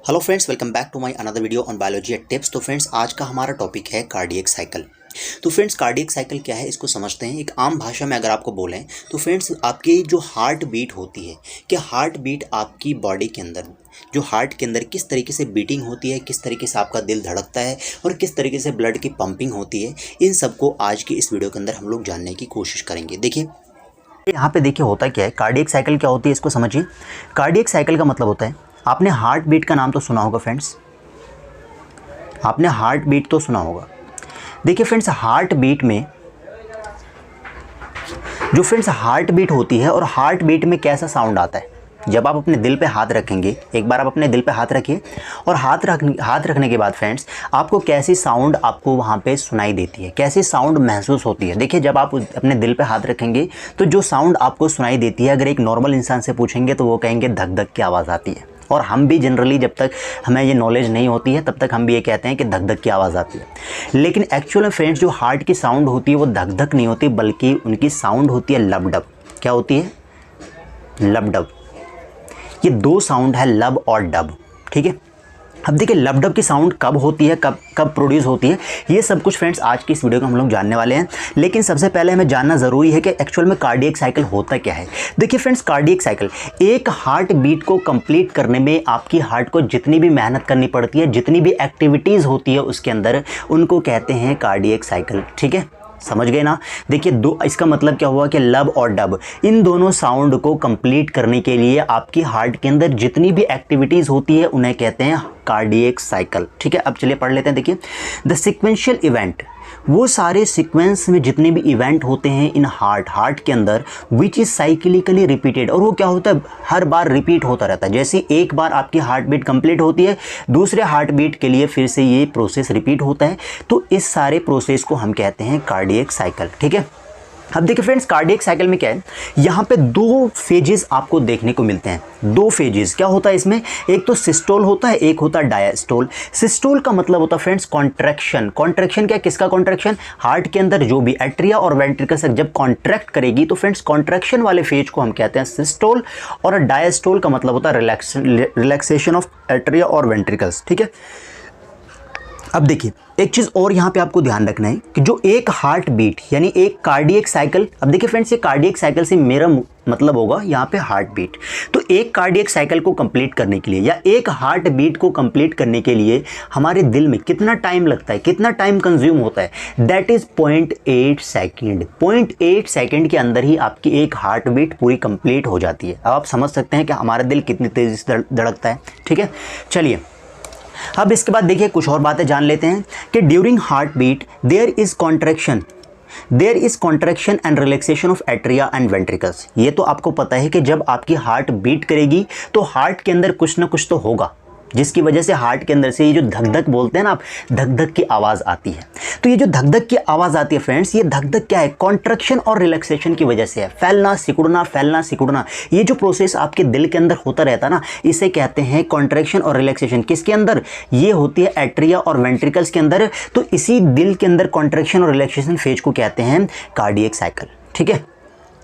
Hello friends, welcome back to my another video on biology at tips. तो friends, आज का हमारा topic है कार्डियक साइकिल। तो फ्रेंड्स, कार्डियक साइकिल क्या है इसको समझते हैं। एक आम भाषा में अगर आपको बोलें तो फ्रेंड्स, आपकी जो हार्ट बीट होती है कि हार्ट बीट आपकी बॉडी के अंदर, जो हार्ट के अंदर किस तरीके से बीटिंग होती है, किस तरीके से आपका दिल धड़कता है और किस तरीके से ब्लड की पंपिंग होती है, इन सबको आज की इस वीडियो के अंदर हम लोग जानने की कोशिश करेंगे। देखिए यहाँ पे देखिए होता क्या है, कार्डियक साइकिल क्या होती है इसको समझिए। कार्डियक साइकिल का मतलब होता है, आपने हार्ट बीट का नाम तो सुना होगा फ्रेंड्स, आपने हार्ट बीट तो सुना होगा। देखिए फ्रेंड्स, हार्ट बीट में जो फ्रेंड्स हार्ट बीट होती है और हार्ट बीट में कैसा साउंड आता है, जब आप अपने दिल पे हाथ रखेंगे, एक बार आप अपने दिल पे हाथ रखिए और हाथ रखने के बाद फ्रेंड्स आपको कैसी साउंड आपको वहाँ पे सुनाई देती है, कैसी साउंड महसूस होती है। देखिए जब आप अपने दिल पे हाथ रखेंगे तो जो साउंड आपको सुनाई देती है, अगर एक नॉर्मल इंसान से पूछेंगे तो वो कहेंगे धक धक की आवाज़ आती है। और हम भी जनरली जब तक हमें ये नॉलेज नहीं होती है तब तक हम भी ये कहते हैं कि धक धक की आवाज़ आती है। लेकिन एक्चुअल में फ्रेंड्स जो हार्ट की साउंड होती है वो धक धक नहीं होती, बल्कि उनकी साउंड होती है लब डब। क्या होती है? लब डब। ये दो साउंड है, लब और डब, ठीक है। अब देखिए लब डब की साउंड कब होती है, कब प्रोड्यूस होती है, ये सब कुछ फ्रेंड्स आज की इस वीडियो में हम लोग जानने वाले हैं। लेकिन सबसे पहले हमें जानना ज़रूरी है कि एक्चुअल में कार्डियक साइकिल होता क्या है। देखिए फ्रेंड्स, कार्डियक साइकिल एक हार्ट बीट को कंप्लीट करने में आपकी हार्ट को जितनी भी मेहनत करनी पड़ती है, जितनी भी एक्टिविटीज़ होती है उसके अंदर, उनको कहते हैं कार्डियक साइकिल, ठीक है। समझ गए ना। देखिए दो, इसका मतलब क्या हुआ कि लब और डब, इन दोनों साउंड को कंप्लीट करने के लिए आपकी हार्ट के अंदर जितनी भी एक्टिविटीज़ होती है उन्हें कहते हैं कार्डियक साइकिल, ठीक है। अब चलिए पढ़ लेते हैं। देखिए द सिक्वेंशियल इवेंट, वो सारे सीक्वेंस में जितने भी इवेंट होते हैं इन हार्ट के अंदर, विच इज़ साइक्लिकली रिपीटेड, और वो क्या होता है, हर बार रिपीट होता रहता है। जैसे एक बार आपकी हार्ट बीट कंप्लीट होती है, दूसरे हार्ट बीट के लिए फिर से ये प्रोसेस रिपीट होता है। तो इस सारे प्रोसेस को हम कहते हैं कार्डियक साइकिल, ठीक है। अब देखिए फ्रेंड्स, कार्डियक साइकिल में क्या है, यहाँ पे दो फेजेस आपको देखने को मिलते हैं। दो फेजेस क्या होता है इसमें, एक तो सिस्टोल होता है, एक होता है डायस्टोल। सिस्टोल का मतलब होता है फ्रेंड्स कॉन्ट्रैक्शन। कॉन्ट्रैक्शन क्या, किसका कॉन्ट्रैक्शन? हार्ट के अंदर जो भी एट्रिया और वेंट्रिकल्स जब कॉन्ट्रैक्ट करेगी तो फ्रेंड्स कॉन्ट्रैक्शन वाले फेज को हम कहते हैं सिस्टोल, और डायस्टोल का मतलब होता है रिलैक्सेशन ऑफ एट्रिया और वेंट्रिकल्स, ठीक है। अब देखिए एक चीज़ और यहाँ पे आपको ध्यान रखना है कि जो एक हार्ट बीट यानी एक कार्डियक साइकिल, अब देखिए फ्रेंड्स ये कार्डियक साइकिल से मेरा मतलब होगा यहाँ पे हार्ट बीट। तो एक कार्डियक साइकिल को कंप्लीट करने के लिए या एक हार्ट बीट को कंप्लीट करने के लिए हमारे दिल में कितना टाइम लगता है, कितना टाइम कंज्यूम होता है, दैट इज़ 0.8 सेकेंड। 0.8 सेकेंड के अंदर ही आपकी एक हार्ट बीट पूरी कंप्लीट हो जाती है। अब आप समझ सकते हैं कि हमारा दिल कितनी तेज़ी से धड़कता है, ठीक है। चलिए अब इसके बाद देखिए कुछ और बातें जान लेते हैं कि during heart beat there is contraction and relaxation of atria and ventricles. ये तो आपको पता है कि जब आपकी हार्ट बीट करेगी तो हार्ट के अंदर कुछ ना कुछ तो होगा, जिसकी वजह से हार्ट के अंदर से ये जो धक धक बोलते हैं ना आप, धक धक की आवाज़ आती है। तो ये जो धक धक की आवाज़ आती है फ्रेंड्स, ये धक धक क्या है, कॉन्ट्रैक्शन और रिलैक्सेशन की वजह से है। फैलना सिकुड़ना, ये जो प्रोसेस आपके दिल के अंदर होता रहता है ना, इसे कहते हैं कॉन्ट्रैक्शन और रिलैक्सेशन। किसके अंदर? ये होती है एट्रिया और वेंट्रिकल्स के अंदर। तो इसी दिल के अंदर कॉन्ट्रैक्शन और रिलैक्सेशन फेज को कहते हैं कार्डियक साइकिल, ठीक है।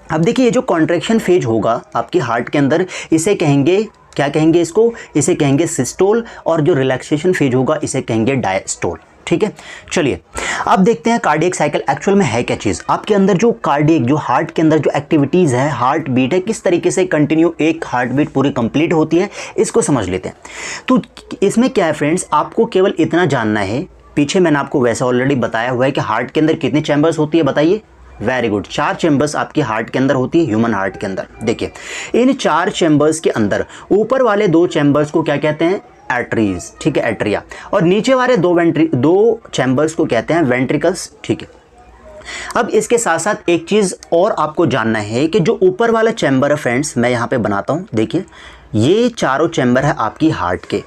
अब देखिए ये जो कॉन्ट्रैक्शन फेज होगा आपकी हार्ट के अंदर, इसे कहेंगे, क्या कहेंगे इसको, इसे कहेंगे सिस्टोल, और जो रिलैक्सेशन फेज होगा इसे कहेंगे डायस्टोल, ठीक है। चलिए अब देखते हैं कार्डियक साइकिल एक्चुअल में है क्या चीज़। आपके अंदर जो कार्डियक, जो हार्ट के अंदर जो एक्टिविटीज़ है, हार्ट बीट है, किस तरीके से कंटिन्यू एक हार्ट बीट पूरी कंप्लीट होती है, इसको समझ लेते हैं। तो इसमें क्या है फ्रेंड्स, आपको केवल इतना जानना है, पीछे मैंने आपको वैसे ऑलरेडी बताया हुआ है कि हार्ट के अंदर कितनी चैम्बर्स होती है, बताइए। वेरी गुड, 4 चैम्बर्स आपकी हार्ट के अंदर होती है, ह्यूमन हार्ट के अंदर। देखिए इन 4 चैम्बर्स के अंदर ऊपर वाले 2 चैम्बर्स को क्या कहते हैं, आर्टरीज, ठीक है, एट्रिया, और नीचे वाले 2 चैम्बर्स को कहते हैं वेंट्रिकल्स, ठीक है। अब इसके साथ साथ एक चीज़ और आपको जानना है कि जो ऊपर वाला चैम्बर है फ्रेंड्स, मैं यहाँ पे बनाता हूँ, देखिए ये चारों चैम्बर है आपकी हार्ट के,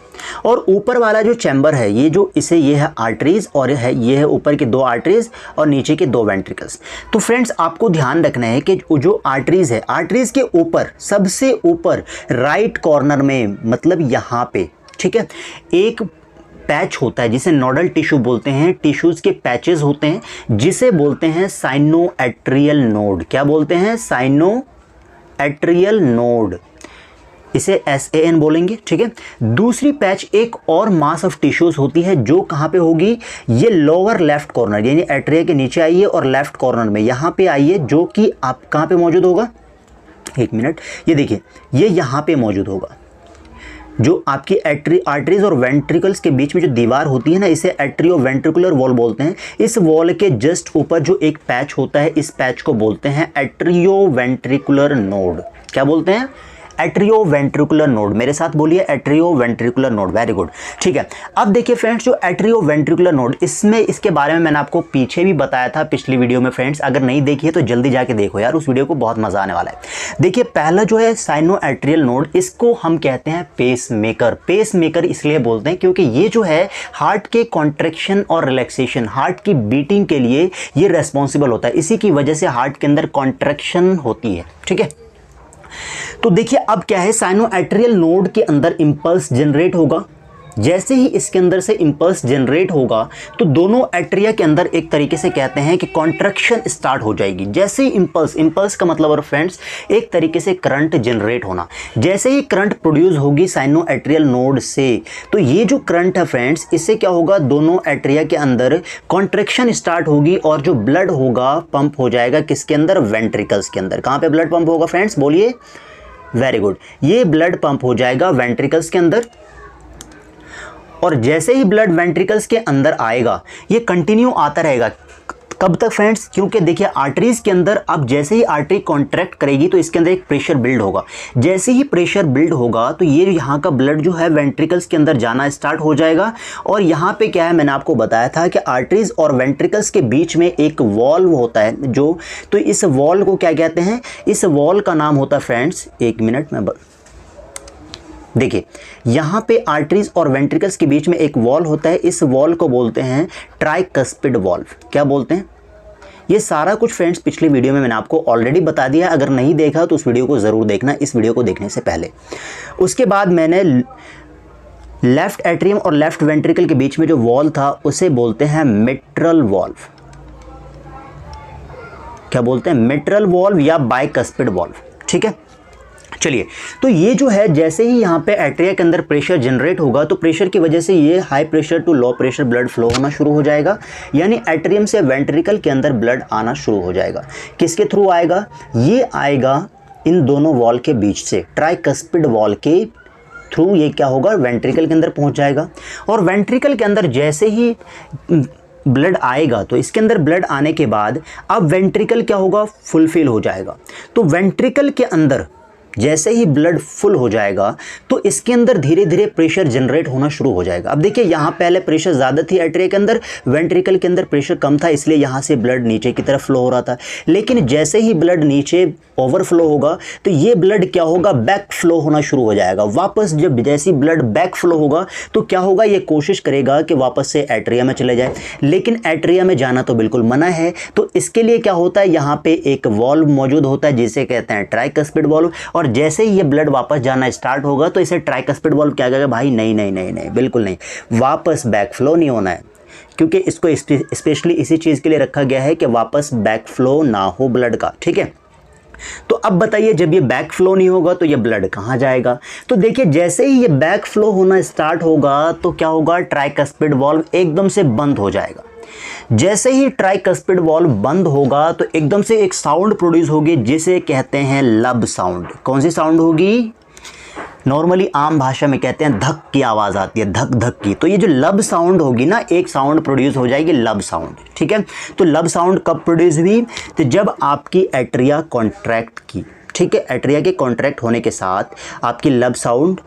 और ऊपर वाला जो चैम्बर है ये जो इसे ये है आर्टरीज, और ये है ऊपर के 2 आर्टरीज और नीचे के 2 वेंट्रिकल्स। तो फ्रेंड्स आपको ध्यान रखना है कि जो आर्टरीज है, आर्टरीज के ऊपर, सबसे ऊपर राइट कॉर्नर में, मतलब यहाँ पे, ठीक't है, एक पैच होता है जिसे नोडल टिश्यू बोलते हैं। टिश्यूज़ के पैचेस होते हैं जिसे बोलते हैं साइनोएट्रियल नोड। क्या बोलते हैं? Sinoatrial node. इसे SAN बोलेंगे, ठीक है। दूसरी पैच एक और मास ऑफ टिश्यूज होती है जो कहाँ पे होगी, ये लोअर लेफ्ट कॉर्नर यानी एट्रिया के नीचे आइए और लेफ्ट कॉर्नर में यहाँ पे आइए, जो कि आप कहाँ पे मौजूद होगा, एक मिनट, ये देखिए ये यहाँ पे मौजूद होगा। जो आपकी आर्टरीज और वेंट्रिकल्स के बीच में जो दीवार होती है ना, इसे एट्रियो वेंट्रिकुलर वॉल बोलते हैं। इस वॉल के जस्ट ऊपर जो एक पैच होता है, इस पैच को बोलते हैं एट्रियो वेंट्रिकुलर नोड। क्या बोलते हैं, एट्रियो वेंट्रिकुलर नोड। मेरे साथ बोलिए atrio ventricular node, very good, ठीक है। अब देखिए फ्रेंड्स, जो एट्रियो वेंट्रिकुलर नोड, इसमें इसके बारे में मैंने आपको पीछे भी बताया था पिछली वीडियो में फ्रेंड्स, अगर नहीं देखी है तो जल्दी जाके देखो यार, उस वीडियो को, बहुत मजा आने वाला है। देखिए पहला जो है साइनो एट्रियल नोड, इसको हम कहते हैं पेस मेकर। पेस मेकर इसलिए बोलते हैं क्योंकि ये जो है हार्ट के कॉन्ट्रैक्शन और रिलैक्सेशन, हार्ट की बीटिंग के लिए ये रेस्पॉन्सिबल होता है। इसी की वजह से हार्ट के अंदर कॉन्ट्रैक्शन होती है, ठीक है। तो देखिए अब क्या है, साइनो एट्रियल नोड के अंदर इंपल्स जनरेट होगा। जैसे ही इसके अंदर से इंपल्स जनरेट होगा तो दोनों एट्रिया के अंदर एक तरीके से कहते हैं कि कॉन्ट्रैक्शन स्टार्ट हो जाएगी। जैसे ही इंपल्स का मतलब और फ्रेंड्स एक तरीके से करंट जनरेट होना, जैसे ही करंट प्रोड्यूस होगी साइनो एट्रियल नोड से, तो ये जो करंट है फ्रेंड्स, इससे क्या होगा, दोनों एट्रिया के अंदर कॉन्ट्रैक्शन स्टार्ट होगी और जो ब्लड होगा पंप हो जाएगा किसके अंदर, वेंट्रिकल्स के अंदर। कहाँ पे ब्लड पंप होगा फ्रेंड्स, बोलिए, वेरी गुड, ये ब्लड पंप हो जाएगा वेंट्रिकल्स के अंदर। और जैसे ही ब्लड वेंट्रिकल्स के अंदर आएगा ये कंटिन्यू आता रहेगा। कब तक फ्रेंड्स, क्योंकि देखिए आर्टरीज के अंदर अब जैसे ही आर्टरी कॉन्ट्रैक्ट करेगी तो इसके अंदर एक प्रेशर बिल्ड होगा। जैसे ही प्रेशर बिल्ड होगा तो ये यहाँ का ब्लड जो है वेंट्रिकल्स के अंदर जाना स्टार्ट हो जाएगा। और यहाँ पे क्या है, मैंने आपको बताया था कि आर्टरीज और वेंट्रिकल्स के बीच में एक वॉल्व होता है जो, तो इस वॉल्व को क्या कहते हैं, इस वॉल्व का नाम होता है फ्रेंड्स, एक मिनट में देखिए यहाँ पे आर्टरीज और वेंट्रिकल्स के बीच में एक वॉल्व होता है, इस वॉल्व को बोलते हैं ट्राइकस्पिड वॉल्व। क्या बोलते हैं, ये सारा कुछ फ्रेंड्स पिछली वीडियो में मैंने आपको ऑलरेडी बता दिया है। अगर नहीं देखा तो उस वीडियो को ज़रूर देखना, इस वीडियो को देखने से पहले। उसके बाद मैंने लेफ्ट एट्रियम और लेफ्ट वेंट्रिकल के बीच में जो वॉल्व था उसे बोलते हैं मिट्रल वॉल्व। क्या बोलते हैं, मिट्रल वॉल्व या बाइकस्पिड वॉल्व, ठीक है। चलिए, तो ये जो है जैसे ही यहाँ पे एट्रिया के अंदर प्रेशर जनरेट होगा तो प्रेशर की वजह से ये high pressure to low pressure blood flow होना शुरू हो जाएगा, यानी एट्रियम से वेंट्रिकल के अंदर ब्लड आना शुरू हो जाएगा। किसके थ्रू आएगा, ये आएगा इन दोनों वॉल के बीच से, ट्राइकस्पिड वॉल के थ्रू ये क्या होगा, वेंट्रिकल के अंदर पहुँच जाएगा। और वेंट्रिकल के अंदर जैसे ही ब्लड आएगा तो इसके अंदर ब्लड आने के बाद अब वेंट्रिकल क्या होगा, फुलफिल हो जाएगा। तो वेंट्रिकल के अंदर जैसे ही ब्लड फुल हो जाएगा तो इसके अंदर धीरे धीरे प्रेशर जनरेट होना शुरू हो जाएगा। अब देखिए यहाँ पहले प्रेशर ज़्यादा थी एट्रिया के अंदर, वेंट्रिकल के अंदर प्रेशर कम था, इसलिए यहाँ से ब्लड नीचे की तरफ फ्लो हो रहा था। लेकिन जैसे ही ब्लड नीचे ओवरफ्लो होगा तो ये ब्लड क्या होगा, बैक फ्लो होना शुरू हो जाएगा। वापस जब जैसी ब्लड बैक फ्लो होगा तो क्या होगा, ये कोशिश करेगा कि वापस से एट्रिया में चले जाए, लेकिन एट्रिया में जाना तो बिल्कुल मना है। तो इसके लिए क्या होता है, यहाँ पे एक वॉल्व मौजूद होता है जिसे कहते हैं ट्राइकस्पिड वॉल्व। और जैसे ही ये ब्लड वापस जाना स्टार्ट होगा तो इसे ट्राइकस्पिड वॉल्व क्या कहेगा, भाई नहीं नहीं नहीं नहीं, बिल्कुल नहीं, वापस बैक फ्लो नहीं होना है, क्योंकि इसको स्पेशली इसी चीज़ के लिए रखा गया है कि वापस बैक फ्लो ना हो ब्लड का, ठीक है। तो अब बताइए, जब ये बैक फ्लो नहीं होगा तो ये ब्लड कहाँ जाएगा। तो देखिए जैसे ही ये बैक फ्लो होना स्टार्ट होगा तो क्या होगा, ट्राइकस्पिड वॉल्व एकदम से बंद हो जाएगा। जैसे ही ट्राइकस्पिड वॉल्व बंद होगा तो एकदम से एक साउंड प्रोड्यूस होगी जिसे कहते हैं लब साउंड। कौन सी साउंड होगी, नॉर्मली आम भाषा में कहते हैं धक की आवाज़ आती है, धक धक की। तो ये जो लब साउंड होगी ना, एक साउंड प्रोड्यूस हो जाएगी लब साउंड, ठीक है। तो लब साउंड कब प्रोड्यूस हुई, तो जब आपकी एट्रिया कॉन्ट्रैक्ट की, ठीक है। एट्रिया के कॉन्ट्रैक्ट होने के साथ आपकी लब साउंड,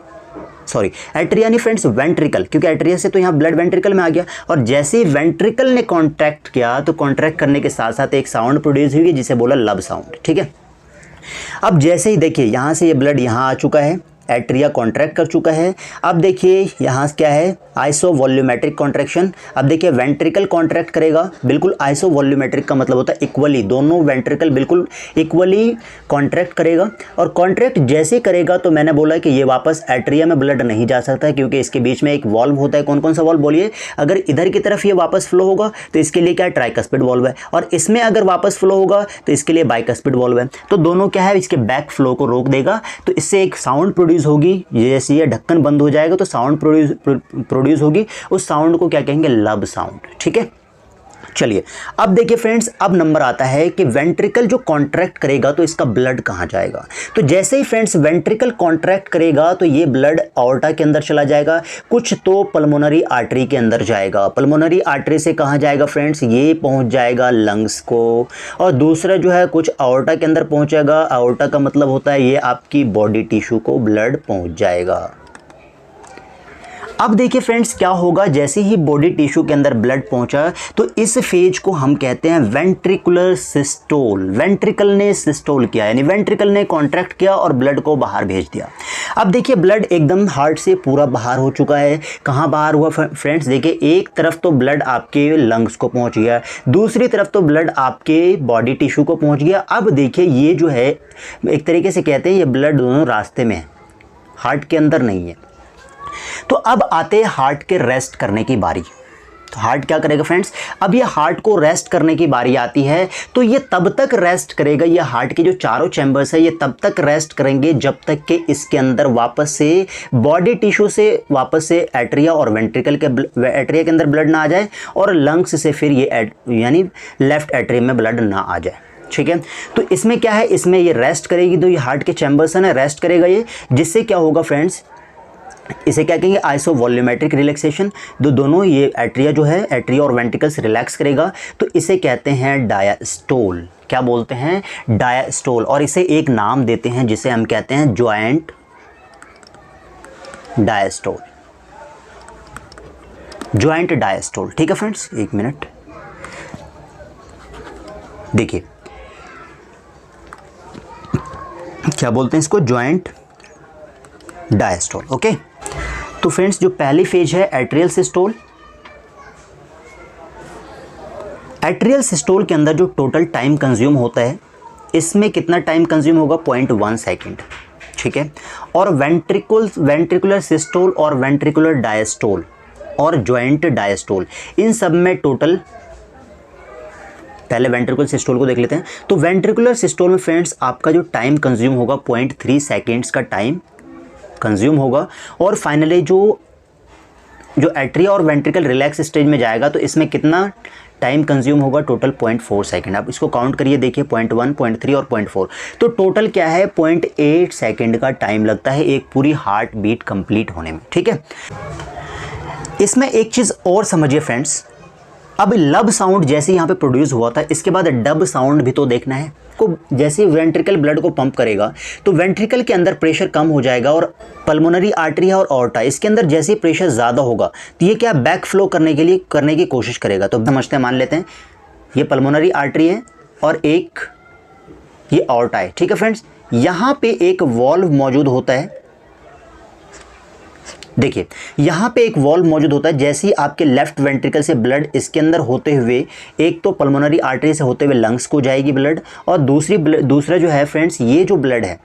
सॉरी एट्रिया नहीं फ्रेंड्स, वेंट्रिकल, क्योंकि एट्रिया से तो यहाँ ब्लड वेंट्रिकल में आ गया। और जैसे ही वेंट्रिकल ने कॉन्ट्रैक्ट किया तो कॉन्ट्रैक्ट करने के साथ साथ एक साउंड प्रोड्यूस हुई जिसे बोला लब साउंड, ठीक है। अब जैसे ही देखिए यहाँ से ये ब्लड यहाँ आ चुका है, एट्रिया कॉन्ट्रैक्ट कर चुका है। अब देखिए यहाँ क्या है, आइसोवॉल्यूमेट्रिक कॉन्ट्रैक्शन। अब देखिए वेंट्रिकल कॉन्ट्रैक्ट करेगा, बिल्कुल आइसोवॉल्यूमेट्रिक का मतलब होता है इक्वली, दोनों वेंट्रिकल बिल्कुल इक्वली कॉन्ट्रैक्ट करेगा। और कॉन्ट्रैक्ट जैसे करेगा तो मैंने बोला कि ये वापस एट्रिया में ब्लड नहीं जा सकता है, क्योंकि इसके बीच में एक वॉल्व होता है। कौन कौन सा वॉल्व बोलिए, अगर इधर की तरफ ये वापस फ्लो होगा तो इसके लिए क्या है, ट्राइकस्पिड वॉल्व है, और इसमें अगर वापस फ्लो होगा तो इसके लिए बाइकस्पिड वॉल्व है। तो दोनों क्या है, इसके बैक फ्लो को रोक देगा। तो इससे एक साउंड प्रोड्यूस होगी, जैसे ये ढक्कन बंद हो जाएगा तो साउंड प्रोड्यूस होगी, उस साउंड को क्या कहेंगे, लब साउंड। ठीक है, चलिए अब देखिए फ्रेंड्स, अब नंबर आता है कि वेंट्रिकल जो कॉन्ट्रैक्ट करेगा तो इसका ब्लड कहाँ जाएगा। तो जैसे ही फ्रेंड्स वेंट्रिकल कॉन्ट्रैक्ट करेगा तो ये ब्लड आर्टरी के अंदर चला जाएगा, कुछ तो पल्मोनरी आर्टरी के अंदर जाएगा। पल्मोनरी आर्टरी से कहाँ जाएगा फ्रेंड्स, ये पहुँच जाएगा लंग्स को, और दूसरा जो है कुछ आर्टा के अंदर पहुँचेगा। आर्टा का मतलब होता है ये आपकी बॉडी टिश्यू को ब्लड पहुँच जाएगा। अब देखिए फ्रेंड्स क्या होगा, जैसे ही बॉडी टिश्यू के अंदर ब्लड पहुंचा तो इस फेज को हम कहते हैं वेंट्रिकुलर सिस्टोल। वेंट्रिकल ने सिस्टोल किया, यानी वेंट्रिकल ने कॉन्ट्रैक्ट किया और ब्लड को बाहर भेज दिया। अब देखिए ब्लड एकदम हार्ट से पूरा बाहर हो चुका है। कहाँ बाहर हुआ फ्रेंड्स, देखिए एक तरफ तो ब्लड आपके लंग्स को पहुंच गया, दूसरी तरफ तो ब्लड आपके बॉडी टिश्यू को पहुंच गया। अब देखिए ये जो है एक तरीके से कहते हैं ये ब्लड दोनों रास्ते में है, हार्ट के अंदर नहीं है। तो अब आते हैं हार्ट के रेस्ट करने की बारी। तो हार्ट क्या करेगा फ्रेंड्स, अब ये हार्ट को रेस्ट करने की बारी आती है तो ये तब तक रेस्ट करेगा, ये हार्ट के जो चारों चैम्बर्स है ये तब तक रेस्ट करेंगे जब तक कि इसके अंदर वापस से बॉडी टिश्यू से वापस से एट्रिया और वेंट्रिकल के एट्रिया के अंदर ब्लड ना आ जाए और लंग्स से फिर ये यानी लेफ्ट एट्रिया में ब्लड ना आ जाए। ठीक है, तो इसमें क्या है, इसमें ये रेस्ट करेगी, तो ये हार्ट के चैम्बर्स है ना, रेस्ट करेगा ये, जिससे क्या होगा फ्रेंड्स, इसे क्या कहेंगे, आइसोवॉल्यूमेट्रिक रिलैक्सेशन। दोनों ये एट्रिया जो है, एट्रिया और वेंट्रिकल्स रिलैक्स करेगा, तो इसे कहते हैं डायस्टोल। क्या बोलते हैं, डायस्टोल। और इसे एक नाम देते हैं जिसे हम कहते हैं ज्वाइंट डायस्टोल, ज्वाइंट डायस्टोल। ठीक है फ्रेंड्स, एक मिनट देखिए क्या बोलते हैं इसको, ज्वाइंट डायस्टोल। ओके, तो फ्रेंड्स जो पहली फेज है एट्रियल सिस्टोल, एट्रियल सिस्टोल के अंदर जो टोटल टाइम कंज्यूम होता है, इसमें कितना टाइम कंज्यूम होगा, 0.1 सेकेंड। ठीक है, और वेंट्रिकुलर सिस्टोल और वेंट्रिकुलर डायस्टोल और ज्वाइंट डायस्टोल, इन सब में टोटल, पहले वेंट्रिकुलर सिस्टोल को देख लेते हैं। तो वेंट्रिकुलर सिस्टोल में फ्रेंड्स आपका जो टाइम कंज्यूम होगा 0.3 सेकेंड्स का टाइम कंज्यूम होगा, और फाइनली जो एट्रिया और वेंट्रिकल रिलैक्स स्टेज में जाएगा तो इसमें कितना टाइम कंज्यूम होगा, टोटल 0.4 सेकेंड। आप इसको काउंट करिए, देखिए 0.1, 0.3 और 0.4, तो टोटल क्या है 0.8 सेकेंड का टाइम लगता है एक पूरी हार्ट बीट कंप्लीट होने में। ठीक है, इसमें एक चीज़ और समझिए फ्रेंड्स, अब लब साउंड जैसे यहाँ पे प्रोड्यूस हुआ था, इसके बाद डब साउंड भी तो देखना है को। जैसे वेंट्रिकल ब्लड को पंप करेगा तो वेंट्रिकल के अंदर प्रेशर कम हो जाएगा, और पल्मोनरी आर्टरी और ऑर्टा, इसके अंदर जैसे ही प्रेशर ज़्यादा होगा तो ये क्या बैक फ्लो करने की कोशिश करेगा। तो समझते हैं, मान लेते हैं ये पल्मोनरी आर्टरी है और एक ये ऑर्टा है। ठीक है फ्रेंड्स, यहाँ पे एक वॉल्व मौजूद होता है, देखिए यहाँ पे एक वॉल्व मौजूद होता है। जैसे ही आपके लेफ्ट वेंट्रिकल से ब्लड इसके अंदर होते हुए एक तो पल्मोनरी आर्टरी से होते हुए लंग्स को जाएगी ब्लड, और दूसरा जो है फ्रेंड्स ये जो ब्लड है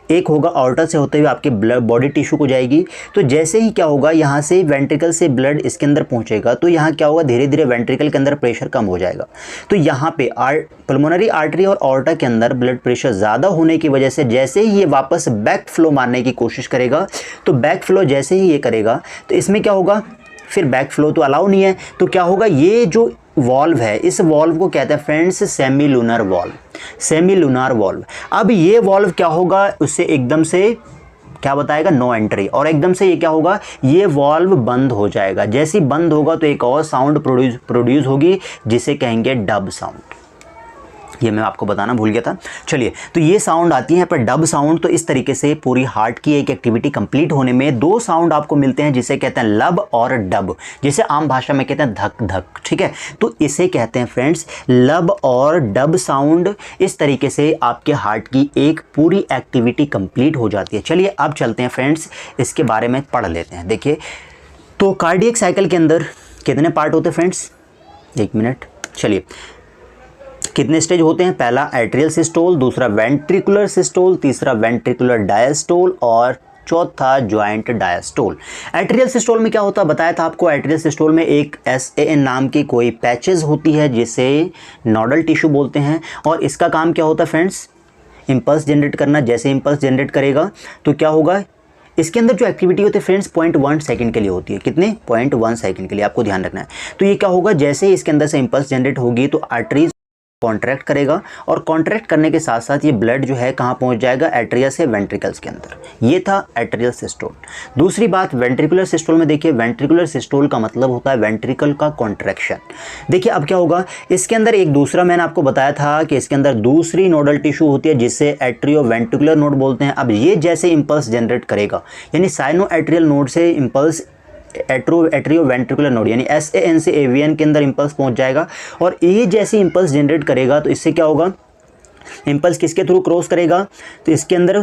एक होगा ऑर्टा से होते हुए आपके बॉडी टिश्यू को जाएगी। तो जैसे ही क्या होगा, यहाँ से वेंट्रिकल से ब्लड इसके अंदर पहुँचेगा तो यहाँ क्या होगा, धीरे धीरे वेंट्रिकल के अंदर प्रेशर कम हो जाएगा। तो यहाँ पे पल्मोनरी आर्टरी और ऑर्टा के अंदर ब्लड प्रेशर ज़्यादा होने की वजह से जैसे ही ये वापस बैक फ्लो मारने की कोशिश करेगा, तो बैक फ्लो जैसे ही ये करेगा तो इसमें क्या होगा, फिर बैक फ्लो तो अलाउ नहीं है, तो क्या होगा, ये जो वॉल्व है इस वॉल्व को कहते हैं friends semilunar valve, semilunar valve. अब ये वॉल्व क्या होगा, उससे एकदम से क्या बताएगा, नो एंट्री, और एकदम से ये क्या होगा, ये वॉल्व बंद हो जाएगा। जैसे ही बंद होगा तो एक और साउंड प्रोड्यूस होगी जिसे कहेंगे डब साउंड। ये मैं आपको बताना भूल गया था। चलिए, तो ये साउंड आती है पर डब साउंड। तो इस तरीके से पूरी हार्ट की एक एक्टिविटी कंप्लीट होने में दो साउंड आपको मिलते हैं जिसे कहते हैं लब और डब, जिसे आम भाषा में कहते हैं धक धक। ठीक है, तो इसे कहते हैं फ्रेंड्स लब और डब साउंड। इस तरीके से आपके हार्ट की एक पूरी एक्टिविटी कंप्लीट हो जाती है। चलिए अब चलते हैं फ्रेंड्स, इसके बारे में पढ़ लेते हैं। देखिए, तो कार्डियक साइकिल के अंदर कितने पार्ट होते हैं फ्रेंड्स, एक मिनट, चलिए कितने स्टेज होते हैं, पहला एट्रियल सिस्टोल, दूसरा वेंट्रिकुलर सिस्टोल, तीसरा वेंट्रिकुलर डायस्टोल और चौथा ज्वाइंट डायस्टोल। एट्रियल सिस्टोल में क्या होता है बताया था आपको, एट्रियल सिस्टोल में एक SAN नाम की कोई पैचेस होती है जिसे नोडल टिश्यू बोलते हैं, और इसका काम क्या होता है फ्रेंड्स, इंपल्स जनरेट करना। जैसे इंपल्स जनरेट करेगा तो क्या होगा, इसके अंदर जो एक्टिविटी होती है फ्रेंड्स 0.1 सेकंड के लिए होती है। कितने? 0.1 सेकंड के लिए, आपको ध्यान रखना है। तो ये क्या होगा, जैसे ही इसके अंदर से इंपल्स जनरेट होगी तो आर्टरीज कॉन्ट्रैक्ट करेगा और कॉन्ट्रैक्ट करने के साथ साथ ये ब्लड जो है कहाँ पहुँच जाएगा, एट्रिया से वेंट्रिकल्स के अंदर। ये था एट्रियल सिस्टोल। दूसरी बात वेंट्रिकुलर सिस्टोल में देखिए, वेंट्रिकुलर सिस्टोल का मतलब होता है वेंट्रिकल का कॉन्ट्रैक्शन। देखिए अब क्या होगा, इसके अंदर एक दूसरा मैंने आपको बताया था कि इसके अंदर दूसरी नोडल टिश्यू होती है जिससे एट्रियो वेंट्रिकुलर नोड बोलते हैं। अब ये जैसे इंपल्स जनरेट करेगा, यानी साइनो एट्रियल नोड से इंपल्स एट्रियो वेंट्रिकुलर नोड यानी SAN से AVN के अंदर इंपल्स पहुंच जाएगा और ये जैसे इंपल्स जनरेट करेगा तो इससे क्या होगा, इंपल्स किसके थ्रू क्रॉस करेगा, तो इसके अंदर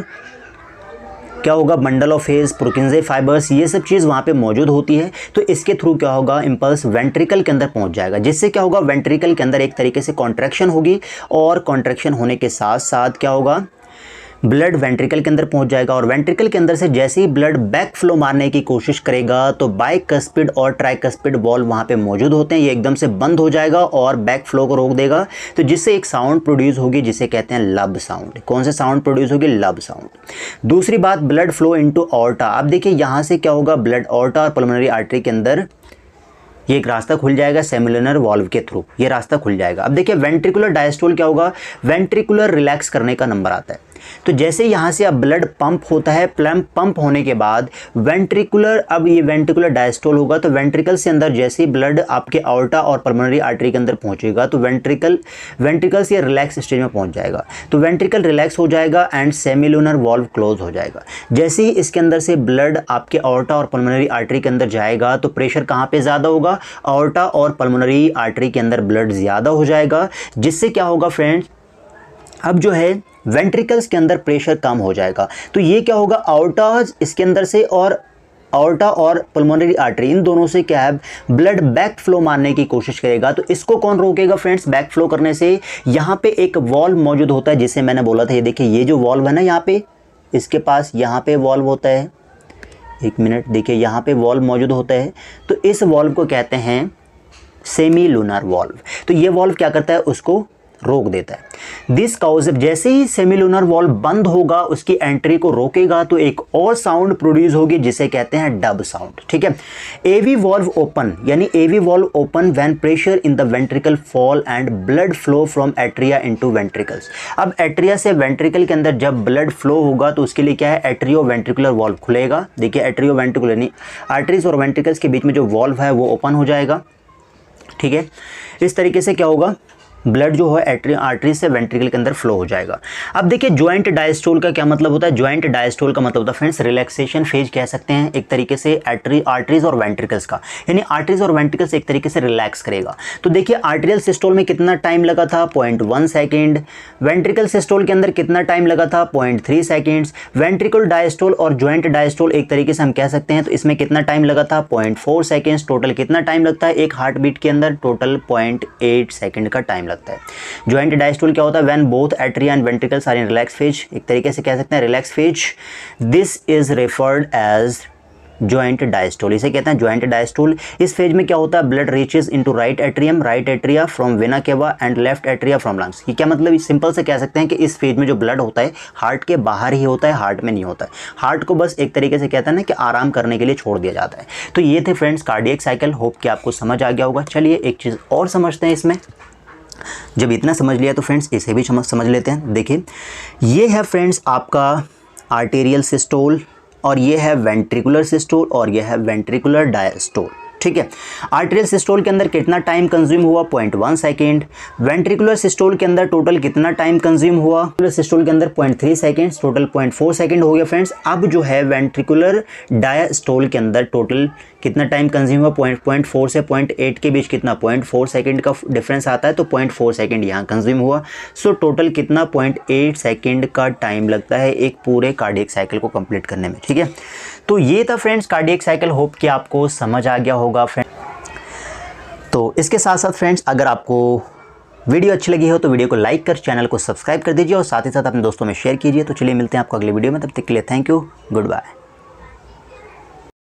क्या होगा, बंडल ऑफ हेज, प्रोकिन्जे फाइबर्स, ये सब चीज़ वहाँ पे मौजूद होती है। तो इसके थ्रू क्या होगा, इंपल्स वेंट्रिकल के अंदर पहुँच जाएगा, जिससे क्या होगा, वेंट्रिकल के अंदर एक तरीके से कॉन्ट्रैक्शन होगी और कॉन्ट्रैक्शन होने के साथ साथ क्या होगा, ब्लड वेंट्रिकल के अंदर पहुंच जाएगा और वेंट्रिकल के अंदर से जैसे ही ब्लड बैक फ्लो मारने की कोशिश करेगा तो बाइकस्पिड और ट्राइकस्पिड वॉल्व वहाँ पे मौजूद होते हैं, ये एकदम से बंद हो जाएगा और बैक फ्लो को रोक देगा। तो जिससे एक साउंड प्रोड्यूस होगी जिसे कहते हैं लब साउंड। कौन से साउंड प्रोड्यूस होगी, लब साउंड। दूसरी बात, ब्लड फ्लो इनटू ऑर्टा। अब देखिए यहाँ से क्या होगा, ब्लड ऑर्टा और पल्मोनरी आर्टरी के अंदर ये एक रास्ता खुल जाएगा सेमिलुनर वॉल्व के थ्रू, ये रास्ता खुल जाएगा। अब देखिए वेंट्रिकुलर डायस्टोल क्या होगा, वेंट्रिकुलर रिलैक्स करने का नंबर आता है। तो जैसे यहाँ से अब ब्लड पंप होता है, पंप होने के बाद वेंट्रिकुलर, अब ये वेंट्रिकुलर डायस्टोल होगा तो वेंट्रिकल से अंदर जैसे ही ब्लड आपके ऑर्टा और पल्मोनरी आर्टरी के अंदर पहुँचेगा तो वेंट्रिकल से रिलैक्स स्टेज में पहुँच जाएगा। तो वेंट्रिकल रिलैक्स हो जाएगा एंड सेमिलुनर वॉल्व क्लोज हो जाएगा। जैसे ही इसके अंदर से ब्लड आपके ऑर्टा और पल्मोनरी आर्टरी के अंदर जाएगा तो प्रेशर कहाँ पे ज़्यादा होगा, ऑर्टा और पल्मोनरी आर्टरी के अंदर ब्लड ज़्यादा हो जाएगा, जिससे क्या होगा फ्रेंड्स, अब जो है वेंट्रिकल्स के अंदर प्रेशर कम हो जाएगा। तो ये क्या होगा, ऑर्टा इसके अंदर से और ऑर्टा और पल्मोनरी आर्टरी इन दोनों से क्या है, ब्लड बैक फ्लो मारने की कोशिश करेगा। तो इसको कौन रोकेगा फ्रेंड्स, बैक फ्लो करने से? यहाँ पे एक वॉल्व मौजूद होता है जिसे मैंने बोला था, ये देखिए ये जो वॉल्व है ना, यहाँ पे इसके पास यहाँ पे वॉल्व होता है, एक मिनट देखिए यहाँ पे वॉल्व मौजूद होता है। तो इस वॉल्व को कहते हैं सेमीलुनर वॉल्व। तो ये वॉल्व क्या करता है, उसको रोक देता है। दिस काउज, जैसे ही सेमीलुनर वॉल्व बंद होगा उसकी एंट्री को रोकेगा तो एक और साउंड प्रोड्यूस होगी जिसे कहते हैं डब साउंड। ठीक है, एवी वॉल्व ओपन, यानी AV valve open when pressure in the ventricle fall and blood flow from atria into ventricles. अब एट्रिया से वेंट्रिकल के अंदर जब ब्लड फ्लो होगा तो उसके लिए क्या है, एट्रियो वेंट्रिकुलर वॉल्व खुलेगा। देखिए एट्रियो वेंट्रिकुलर यानी आर्टरीज और वेंट्रिकल्स के बीच में जो वॉल्व है वो ओपन हो जाएगा। ठीक है, इस तरीके से क्या होगा, ब्लड जो है आर्टरी से वेंट्रिकल के अंदर फ्लो हो जाएगा। अब देखिए ज्वाइंट डायस्टोल का क्या मतलब होता है, ज्वाइंट डायस्टोल का मतलब होता है फ्रेंड्स रिलैक्सेशन फेज कह सकते हैं एक तरीके से आर्टरीज और वेंट्रिकल्स का, यानी आर्टरीज और वेंट्रिकल्स एक तरीके से रिलैक्स करेगा। तो देखिए आर्टरियल सिस्टोल में कितना टाइम लगा था, 0.1 सेकेंड। वेंट्रिकल सिस्टोल के अंदर कितना टाइम लगा था, 0.3 सेकेंड्स। वेंट्रिकल डायस्टोल और ज्वाइंट डायस्टोल एक तरीके से हम कह सकते हैं, तो इसमें कितना टाइम लगा था, 0.4 सेकेंड्स। टोटल कितना टाइम लगता है एक हार्ट बीट के अंदर, टोटल 0.8 सेकेंड का टाइम लगता है। ज्वाइंट डायस्टोल क्या होता है, when both atria and ventricles are in relax phase, एक तरीके से कह सकते हैं relax phase. This is referred as joint diastole, इसे कहते हैं ज्वाइंट डायस्टोल। इस फेज में क्या होता है, blood reaches into right atria from vena cava and left atria from lungs. ये क्या मतलब, सिंपल से कह सकते हैं कि इस फेज में जो ब्लड होता है हार्ट के बाहर ही होता है, हार्ट में नहीं होता है। हार्ट को बस एक तरीके से कहते हैं ना कि आराम करने के लिए छोड़ दिया जाता है। तो ये थे फ्रेंड्स कार्डियक साइकिल, होप कि आपको समझ आ गया होगा। चलिए एक चीज़ और समझते हैं इसमें। जब इतना समझ लिया तो फ्रेंड्स इसे भी समझ लेते हैं। देखिए ये है फ्रेंड्स आपका आर्टेरियल सिस्टोल और ये है वेंट्रिकुलर सिस्टोल और ये है वेंट्रिकुलर डायस्टोल। ठीक है, आर्टेरियल सिस्टोल के अंदर कितना टाइम कंज्यूम हुआ, 0.1 सेकेंड। वेंट्रिकुलर सिस्टोल के अंदर टोटल कितना टाइम कंज्यूम हुआ, सिस्टोल के अंदर 0.3 सेकेंड्स, टोटल 0.4 सेकेंड हो गया फ्रेंड्स। अब जो है वेंट्रिकुलर डायस्टोल के अंदर टोटल कितना टाइम कंज्यूम हुआ, 0.4 से 0.8 के बीच कितना 0.4 सेकेंड का डिफरेंस आता है, तो 0.4 सेकेंड यहाँ कंज्यूम हुआ। सो टोटल कितना 0.8 सेकेंड का टाइम लगता है एक पूरे कार्डियक साइकिल को कंप्लीट करने में। ठीक है, तो ये था फ्रेंड्स कार्डियक साइकिल, होप कि आपको समझ आ गया होगा फ्रेंड। तो इसके साथ साथ फ्रेंड्स अगर आपको वीडियो अच्छी लगी हो तो वीडियो को लाइक कर चैनल को सब्सक्राइब कर दीजिए और साथ ही साथ अपने दोस्तों में शेयर कीजिए। तो चलिए मिलते हैं आपको अगले वीडियो में, तब तक के लिए थैंक यू, गुड बाय।